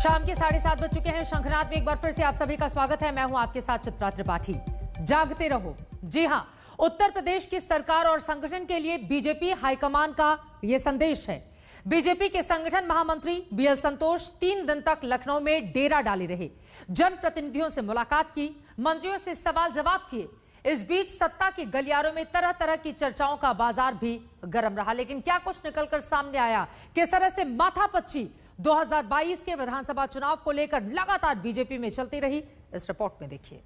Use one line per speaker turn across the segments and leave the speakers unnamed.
शाम के 7:30 बज चुके हैं। शंखनाद में एक बार फिर से आप सभी का स्वागत है। मैं हूं आपके साथ चित्रा त्रिपाठी। जागते रहो। जी हां, उत्तर प्रदेश की सरकार और संगठन के लिए बीजेपी हाईकमान का यह संदेश है। बीजेपी के संगठन महामंत्री बीएल संतोष 3 दिन तक लखनऊ में डेरा डाले रहे, जनप्रतिनिधियों से मुलाकात की, मंत्रियों से सवाल जवाब किए। इस बीच सत्ता के गलियारों में तरह तरह की चर्चाओं का बाजार भी गर्म रहा। लेकिन क्या कुछ निकलकर सामने आया, किस तरह से माथापच्ची 2022 के विधानसभा चुनाव को लेकर लगातार बीजेपी में चलती रही, इस रिपोर्ट में देखिए।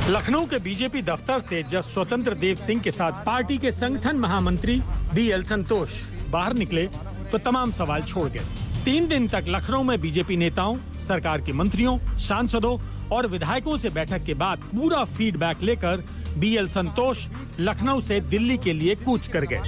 लखनऊ के बीजेपी दफ्तर से जब स्वतंत्र देव सिंह के साथ पार्टी के संगठन महामंत्री बीएल संतोष बाहर निकले तो तमाम सवाल छोड़ गए। 3 दिन तक लखनऊ में बीजेपी नेताओं, सरकार के मंत्रियों, सांसदों और विधायकों से बैठक के बाद पूरा फीडबैक लेकर बीएल संतोष लखनऊ से दिल्ली के लिए कूच कर गए।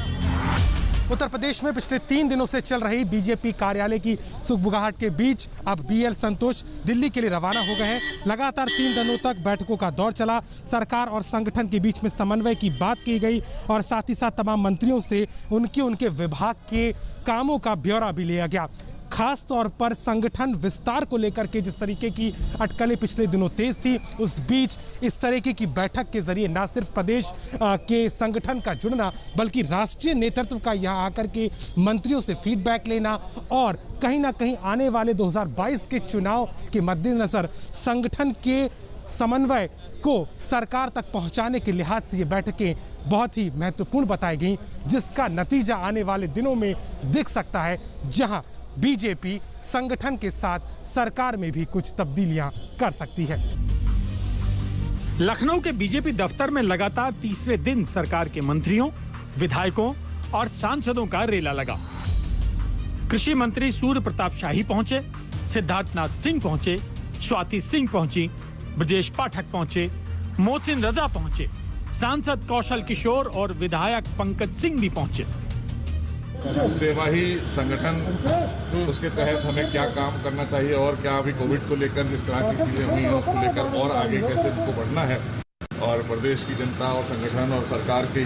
उत्तर प्रदेश में पिछले 3 दिनों से चल रही बीजेपी कार्यालय की सुगबुगाहट के बीच अब बीएल संतोष दिल्ली के लिए रवाना हो गए हैं। लगातार 3 दिनों तक बैठकों का दौर चला, सरकार और संगठन के बीच में समन्वय की बात की गई और साथ ही साथ तमाम मंत्रियों से उनके विभाग के कामों का ब्यौरा भी लिया गया। खास तौर पर संगठन विस्तार को लेकर के जिस तरीके की अटकलें पिछले दिनों तेज थी, उस बीच इस तरीके की बैठक के जरिए न सिर्फ प्रदेश के संगठन का जुड़ना बल्कि राष्ट्रीय नेतृत्व का यहाँ आकर के मंत्रियों से फीडबैक लेना और कहीं ना कहीं आने वाले 2022 के चुनाव के मद्देनजर संगठन के समन्वय को सरकार तक पहुंचाने के लिहाज से ये बैठकें बहुत ही महत्वपूर्ण बताई गई, जिसका नतीजा आने वाले दिनों में दिख सकता है, जहां बीजेपी संगठन के साथ सरकार में भी कुछ तब्दीलियां कर सकती है।
लखनऊ के बीजेपी दफ्तर में लगातार तीसरे दिन सरकार के मंत्रियों, विधायकों और सांसदों का रेला लगा। कृषि मंत्री सूर्य प्रताप शाही पहुंचे, सिद्धार्थनाथ सिंह पहुंचे, स्वाति सिंह पहुंची, ब्रजेश पाठक पहुंचे, मोहसिन रजा पहुंचे, सांसद कौशल किशोर और विधायक पंकज सिंह भी पहुंचे।
सेवा ही संगठन, उसके तहत हमें क्या काम करना चाहिए और क्या अभी कोविड को लेकर जिस तरह की चीजें हुई हैं उसको लेकर और आगे कैसे उनको बढ़ना है और प्रदेश की जनता और संगठन और सरकार की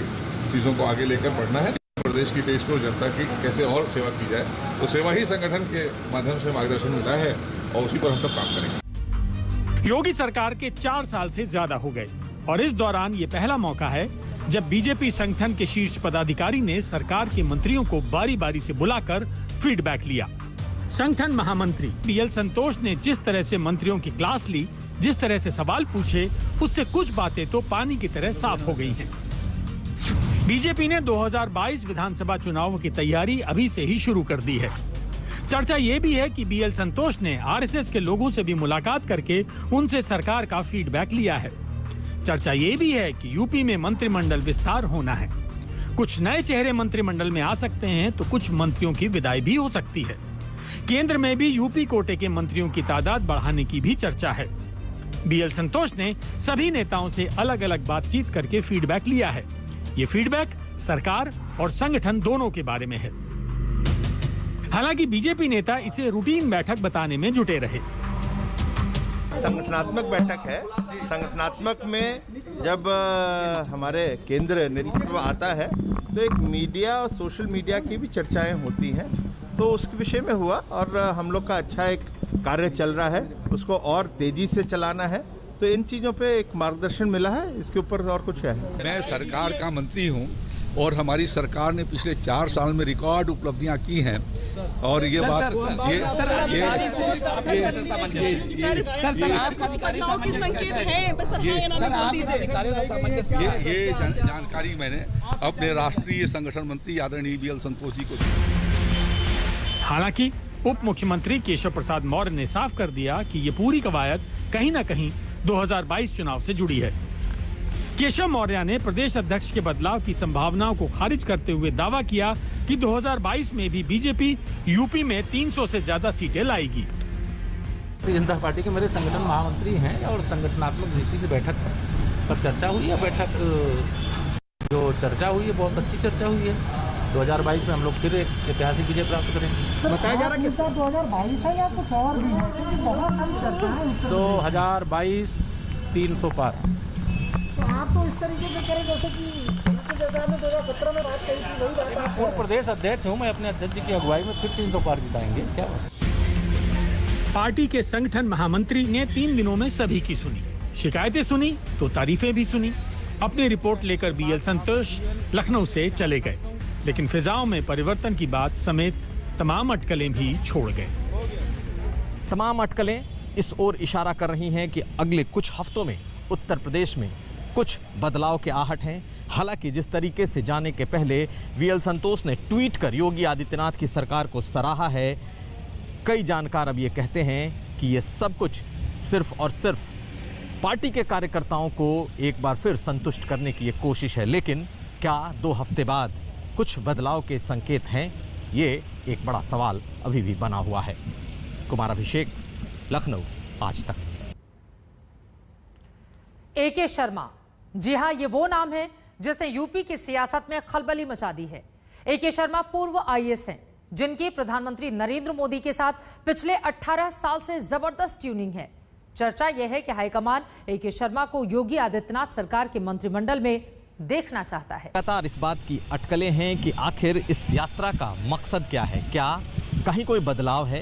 चीजों को आगे लेकर बढ़ना है। प्रदेश की देश को जनता की कैसे और सेवा की जाए, तो सेवा ही संगठन के माध्यम से मार्गदर्शन मिला है और उसी पर हम सब काम करेंगे।
योगी सरकार के 4 साल से ज्यादा हो गए और इस दौरान ये पहला मौका है जब बीजेपी संगठन के शीर्ष पदाधिकारी ने सरकार के मंत्रियों को बारी बारी से बुलाकर फीडबैक लिया। संगठन महामंत्री बीएल संतोष ने जिस तरह से मंत्रियों की क्लास ली, जिस तरह से सवाल पूछे, उससे कुछ बातें तो पानी की तरह साफ हो गई हैं। बीजेपी ने 2022 विधानसभा चुनावों की तैयारी अभी से ही शुरू कर दी है। चर्चा ये भी है कि बीएल संतोष ने आरएसएस के लोगों से भी मुलाकात करके उनसे सरकार का फीडबैक लिया है। चर्चा ये भी है कि यूपी में मंत्रिमंडल विस्तार होना है। कुछ नए चेहरे मंत्रिमंडल में आ सकते हैं तो कुछ मंत्रियों की विदाई भी हो सकती है। केंद्र में भी यूपी कोटे के मंत्रियों की तादाद बढ़ाने की भी चर्चा है। बीएल संतोष ने सभी नेताओं से अलग अलग बातचीत करके फीडबैक लिया है। ये फीडबैक सरकार और संगठन दोनों के बारे में है। हालांकि बीजेपी नेता इसे रूटीन बैठक बताने में जुटे रहे।
संगठनात्मक बैठक है। संगठनात्मक में जब हमारे केंद्र नेतृत्व आता है तो एक मीडिया और सोशल मीडिया की भी चर्चाएं होती हैं, तो उसके विषय में हुआ और हम लोग का अच्छा एक कार्य चल रहा है, उसको और तेजी से चलाना है, तो इन चीजों पे एक मार्गदर्शन मिला है। इसके ऊपर और कुछ है।
मैं सरकार का मंत्री हूं और हमारी सरकार ने पिछले 4 साल में रिकॉर्ड उपलब्धियां की हैं और ये बात ये जानकारी मैंने अपने राष्ट्रीय संगठन मंत्री आदरणीय बीएल संतोष जी को दी।
हालांकि उप मुख्यमंत्री केशव प्रसाद मौर्य ने साफ कर दिया कि ये पूरी कवायद कहीं न कहीं 2022 चुनाव से जुड़ी है। केशव मौर्य ने प्रदेश अध्यक्ष के बदलाव की संभावनाओं को खारिज करते हुए दावा किया कि 2022 में भी बीजेपी यूपी में 300 से ज्यादा सीटें लाएगी।
जनता पार्टी के मेरे संगठन महामंत्री हैं और संगठनात्मक दृष्टि से बैठक पर चर्चा हुई है। बैठक जो चर्चा हुई है बहुत अच्छी चर्चा हुई है। 2022 में हम लोग फिर एक ऐतिहासिक विजय प्राप्त करेंगे।
बताया जा रहा है कि 2022 है या कुछ और भी है, क्योंकि बहुत सारी चर्चाएं
2022 300 पार।
तो आप तो इस तरीके से करें जैसे कि 2017 में बात कही थी, वही बात आप
पूर्व प्रदेश अध्यक्ष हूँ मैं, अपने अध्यक्ष जी की अगुवाई में फिर 300 पार जिताएंगे। क्या
पार्टी के संगठन महामंत्री ने 3 दिनों में सभी की सुनी, शिकायतें सुनी तो तारीफें भी सुनी। अपनी रिपोर्ट लेकर बीएल संतोष लखनऊ से चले गए, लेकिन फिजाओं में परिवर्तन की बात समेत तमाम अटकलें भी छोड़ गए।
तमाम अटकलें इस ओर इशारा कर रही हैं कि अगले कुछ हफ्तों में उत्तर प्रदेश में कुछ बदलाव के आहट हैं। हालांकि जिस तरीके से जाने के पहले बीएल संतोष ने ट्वीट कर योगी आदित्यनाथ की सरकार को सराहा है, कई जानकार अब ये कहते हैं कि ये सब कुछ सिर्फ और सिर्फ पार्टी के कार्यकर्ताओं को एक बार फिर संतुष्ट करने की एक कोशिश है। लेकिन क्या 2 हफ्ते बाद कुछ बदलाव के संकेत हैं? ये एक बड़ा सवाल अभी भी बना हुआ है। कुमार अभिषेक, लखनऊ, आज तक।
AK शर्मा, जी हां, ये वो नाम है जिसने यूपी की सियासत में खलबली मचा दी है। AK शर्मा पूर्व IAS हैं, जिनकी प्रधानमंत्री नरेंद्र मोदी के साथ पिछले 18 साल से जबरदस्त ट्यूनिंग है। चर्चा यह है कि हाईकमान AK शर्मा को योगी आदित्यनाथ सरकार के मंत्रिमंडल में देखना चाहता है।
लगातार इस बात की अटकलें हैं कि आखिर इस यात्रा का मकसद क्या है। क्या कहीं कोई बदलाव है?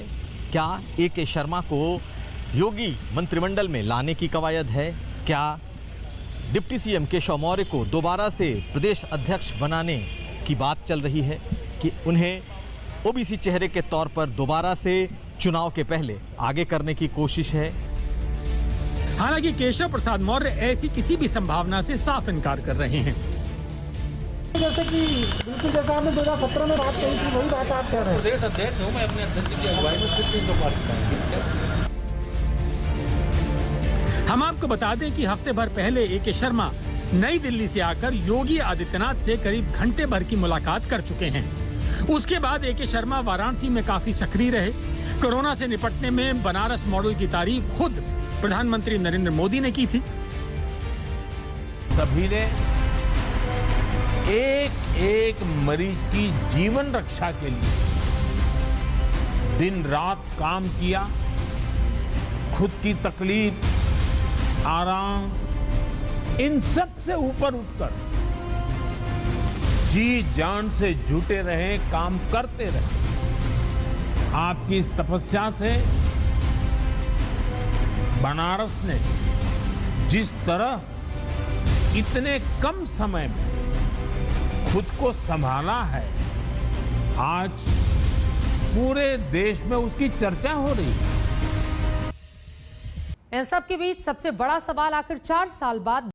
क्या AK शर्मा को योगी मंत्रिमंडल में लाने की कवायद है? क्या डिप्टी CM केशव मौर्य को दोबारा से प्रदेश अध्यक्ष बनाने की बात चल रही है कि उन्हें OBC चेहरे के तौर पर दोबारा से चुनाव के पहले आगे करने की कोशिश है?
हालांकि केशव प्रसाद मौर्य ऐसी किसी भी संभावना से साफ इनकार कर रहे हैं।
जैसे कि बिल्कुल जैसा आपने 2017 में बात कही थी, वही बात आप कह रहे हैं।
प्रदेश अध्यक्ष हूँ मैं, अपने अध्यक्ष जी की अगुवाई में फिर 300 पार जिताएंगे।
हम आपको बता दें कि हफ्ते भर पहले AK शर्मा नई दिल्ली से आकर योगी आदित्यनाथ से करीब घंटे भर की मुलाकात कर चुके हैं। उसके बाद AK शर्मा वाराणसी में काफी सक्रिय रहे। कोरोना से निपटने में बनारस मॉडल की तारीफ खुद प्रधानमंत्री नरेंद्र मोदी ने की थी।
सभी ने एक एक मरीज की जीवन रक्षा के लिए दिन रात काम किया। खुद की तकलीफ, आराम, इन सब से ऊपर उठकर जी जान से जुटे रहे, काम करते रहे। आपकी इस तपस्या से बनारस ने जिस तरह इतने कम समय में खुद को संभाला है, आज पूरे देश में उसकी चर्चा हो रही है।
इन सब के बीच सबसे बड़ा सवाल आखिर 4 साल बाद